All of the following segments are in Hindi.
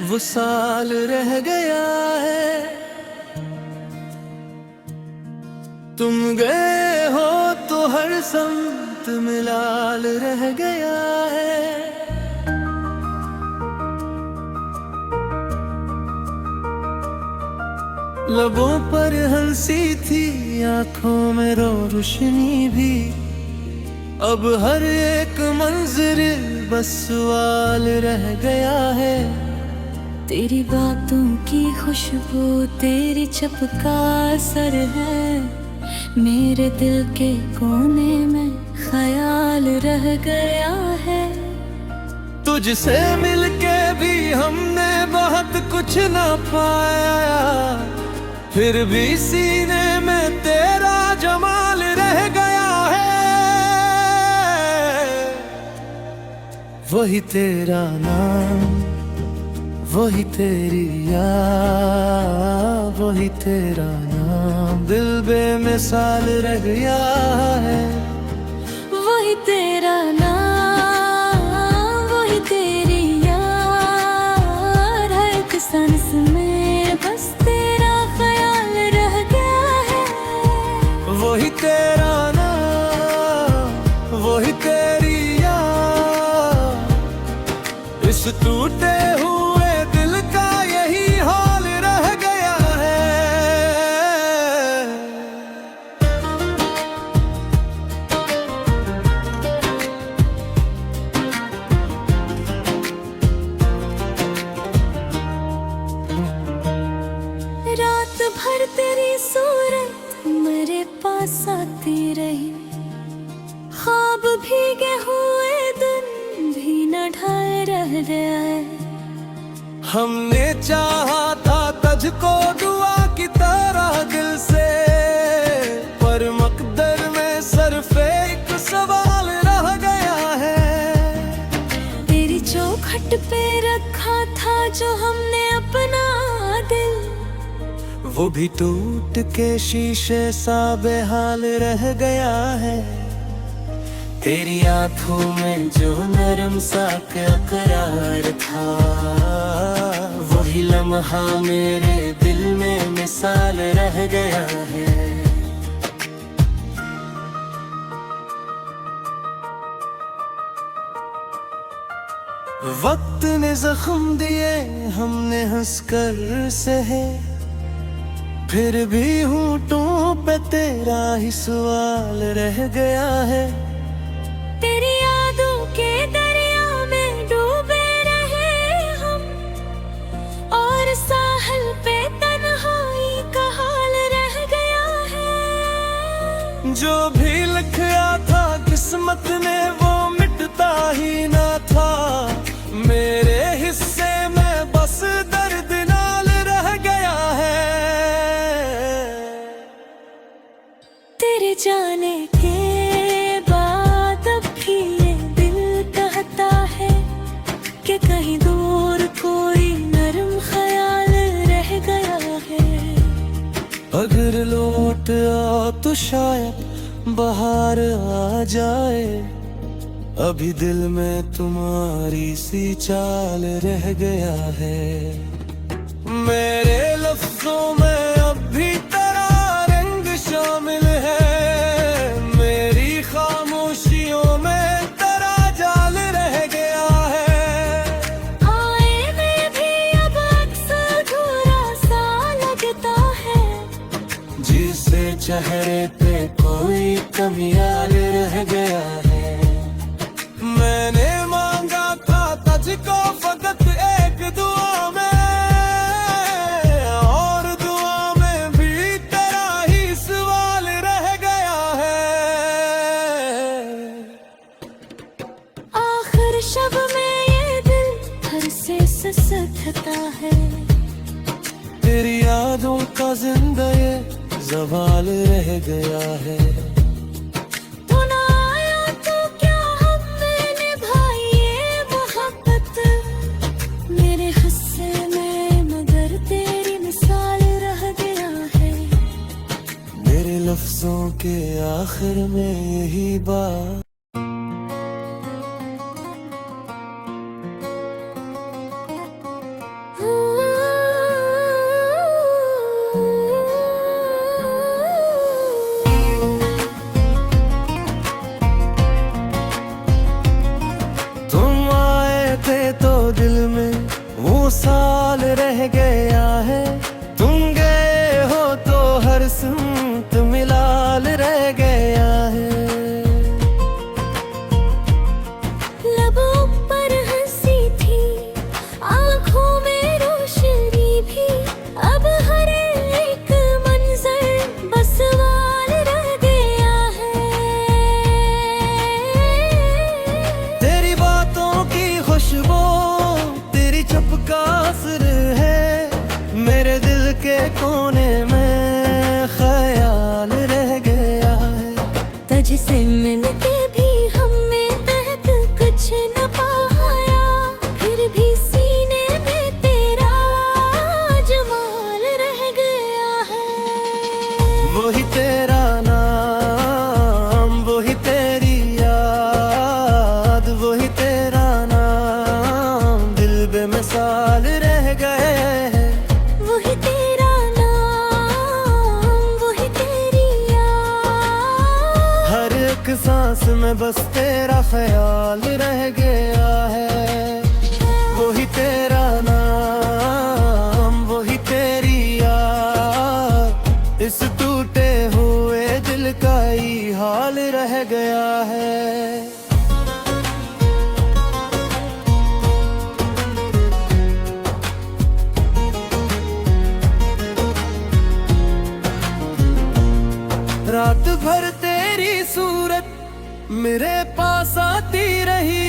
वो साल रह गया है। तुम गए हो तो हर संत मिलाल रह गया है। लबों पर हंसी थी, आंखों में रोशनी भी, अब हर एक मंजर बस सवाल रह गया है। तेरी बातों की खुशबू, तेरी चपका असर है, मेरे दिल के कोने में ख्याल रह गया है। तुझसे मिलके भी हमने बहुत कुछ ना पाया, फिर भी सीने में तेरा जमाल रह गया है। वही तेरा नाम, वही तेरी याद, वही तेरा नाम दिल बेमिसाल रह गया है। वही तेरा नाम, वही तेरी याद, हर एक सांस में बस तेरा ख्याल रह गया है। वही तेरा नाम, वही तेरी याद, इस टूटे हुए दिल का यही हाल रह गया है। रात भर तेरी सूरत मेरे पास आती रही, ख्वाब भीगे हुए दिन भी न ढल रह गया है। हमने चाहा था तुझको दुआ की तरह दिल से, पर मकदर में सरफे एक सवाल रह गया है। तेरी चौखट पे रखा था जो हमने अपना दिल, वो भी टूट के शीशे सा बेहाल रह गया है। तेरी आंखों में जो नरम सा करार था, वही लम्हा मेरे दिल में मिसाल रह गया है। वक्त ने जख्म दिए, हमने हंसकर सहे, फिर भी होंठों पे तेरा ही सवाल रह गया है। तेरी यादों के दरिया में डूबे रहे हम, और साहिल पे तन्हाई का हाल रह गया है। जो भी लिखा था किस्मत ने वो मिटता ही ना था, मेरे हिस्से में बस दर्द नाल रह गया है। तेरे जाने के बाद अब भी ये दिल कहता है कि कहीं दूर कोई नरम ख्याल रह गया है। अगर लौट आओ तो शायद बाहर आ जाए, अभी दिल में तुम्हारी सी चाल रह गया है। मेरे लफ्जों में अब भी तेरा रंग शामिल है, मेरी खामोशियों में तेरा जाल रह गया है। आए में भी अब अक्सर अधूरा सा लगता है, जिसे चेहरे पे कोई कमियाल रह गया है। मैंने मांगा था तुझको फकत एक दुआ में, और दुआ में भी तेरा ही सवाल रह गया है। आखिर शब में ये दिल हर से ससकता है। तेरी यादों का जिंदा ये ज़वाल रह गया है। लफ्जों के आखिर में यही बात। साल रह गया है, तुम गए हो तो हर सिमत मिलाल रह गया है। लबों पर हंसी थी, आंखों में रोशनी भी, अब हर एक मंजर बस सवाल रह गया है। तेरी बातों की खुशबू, तेरी चुपका असर है, मेरे दिल के कोने में ख्याल रह गया है। तुझसे मिलके भी हमें महक कुछ न पाया, फिर भी सीने में तेरा जमाल रह गया है। वही तेरा नाम, वही तेरी याद, वही तेरा नाम दिल बेमिसाल रह गए हैं। वही तेरा नाम, वही तेरी याद, हर एक सांस में बस तेरा ख्याल रह गया है। वही तेरा नाम, वही तेरी याद, इस टूटे हुए दिल का ही हाल रह गया है। रात भर तेरी सूरत मेरे पास आती रही,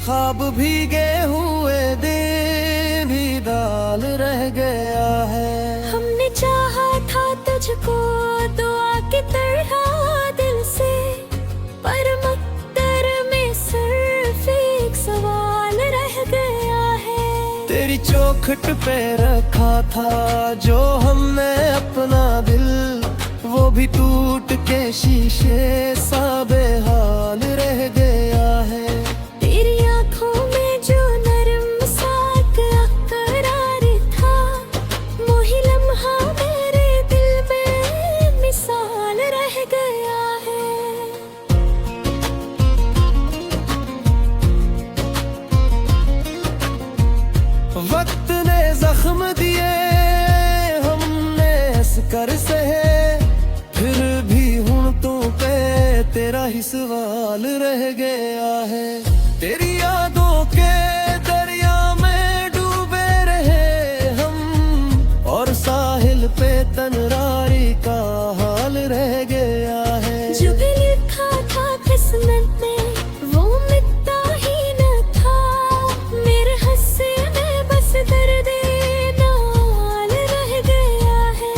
ख्वाब भीगे हुए दिन भी दाल रह गया है। हमने चाहा था तुझको दुआ की तरह दिल से, पर मक्तर में सिर्फ एक सवाल रह गया है। तेरी चौखट पे रखा था जो हमने अपना दिल, वो भी टूट के शीशे सा बेहाल रह गया है। तेरी आंखों में जो नरम सा करार था, मोही लम्हा मेरे दिल में मिसाल रह गया है। वक्त ने जख्म दिए, हमने कर सहे, फिर भी हुण तू पे तेरा ही सवाल रह गया है। तेरी यादों के दरिया में डूबे रहे हम, और साहिल पे तनरारी का हाल रह गया है। जो भी लिखा था किस्मत में वो मिटता ही न था, मेरे हंसे में बस दर्द नाल रह गया है।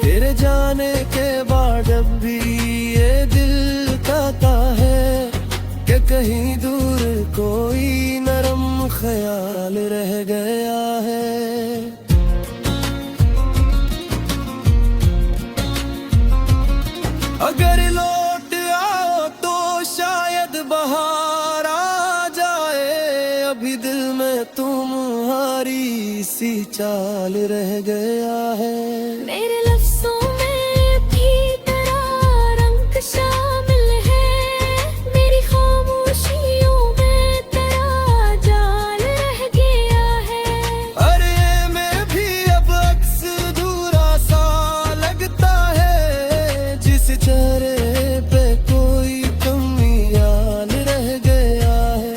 तेरे जाने के बाद अब भी ये दिल कहता है कि कहीं दूर कोई नरम ख्याल रह गया है। अगर लौट आओ तो शायद बहार आ जाए, अभी दिल में तुम्हारी सी चाल रह गया है। मेरे लफ्जों में भी तेरा रंग शामिल है, मेरी खामोशियों में तेरा जाल रह गया है। अरे मैं भी अब अक्स अधूरा सा लगता है, जिस चेहरे पे कोई कमी याल रह गया है।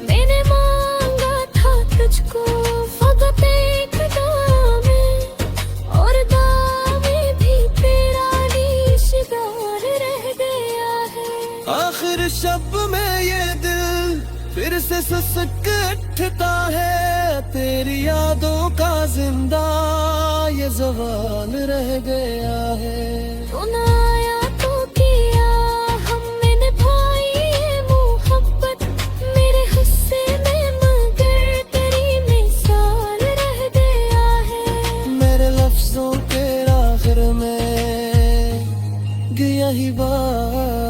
मैंने मांगा था तुझको फकत एक दाम, और दाम में भी तेरा निशान रह गया है। आखिर शब में ये दिल फिर से सुसक उठता है, तेरी यादों का जिंदा ये जवाल रह गया है। तू ना आया तो किया, हमने निभाई ये मोहब्बत, मेरे हिस्से में मगर तेरी मिसाल रह गया है। मेरे लफ्जों के आखिर में गया ही बात